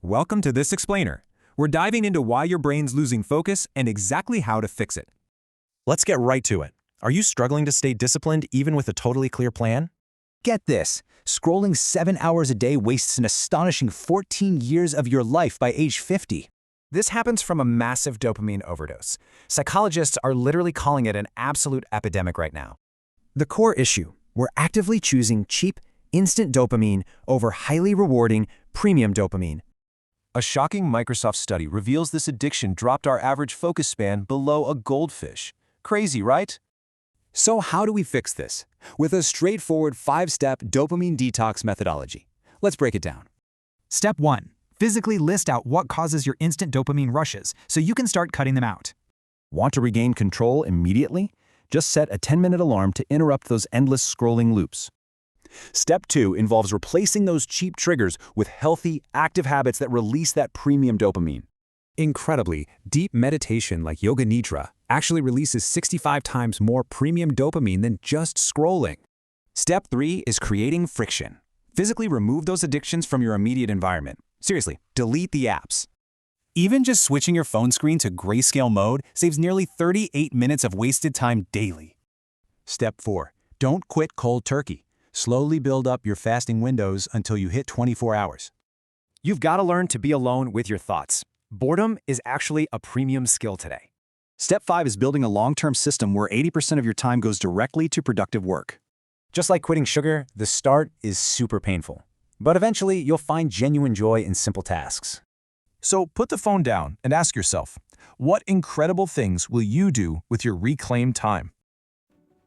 Welcome to this explainer. We're diving into why your brain's losing focus and exactly how to fix it. Let's get right to it. Are you struggling to stay disciplined even with a totally clear plan? Get this, scrolling 7 hours a day wastes an astonishing 14 years of your life by age 50. This happens from a massive dopamine overdose. Psychologists are literally calling it an absolute epidemic right now. The core issue, we're actively choosing cheap, instant dopamine over highly rewarding premium dopamine. A shocking Microsoft study reveals this addiction dropped our average focus span below a goldfish. Crazy, right? So how do we fix this? With a straightforward 5-step dopamine detox methodology. Let's break it down. Step 1. Physically list out what causes your instant dopamine rushes so you can start cutting them out. Want to regain control immediately? Just set a 10-minute alarm to interrupt those endless scrolling loops. Step 2 involves replacing those cheap triggers with healthy, active habits that release that premium dopamine. Incredibly, deep meditation like Yoga Nidra actually releases 65 times more premium dopamine than just scrolling. Step 3 is creating friction. Physically remove those addictions from your immediate environment. Seriously, delete the apps. Even just switching your phone screen to grayscale mode saves nearly 38 minutes of wasted time daily. Step 4. Don't quit cold turkey. Slowly build up your fasting windows until you hit 24 hours. You've got to learn to be alone with your thoughts. Boredom is actually a premium skill today. Step 5 is building a long-term system where 80% of your time goes directly to productive work. Just like quitting sugar, the start is super painful. But eventually, you'll find genuine joy in simple tasks. So put the phone down and ask yourself, what incredible things will you do with your reclaimed time?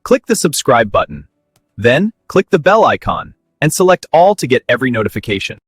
Click the subscribe button. Then, click the bell icon and select all to get every notification.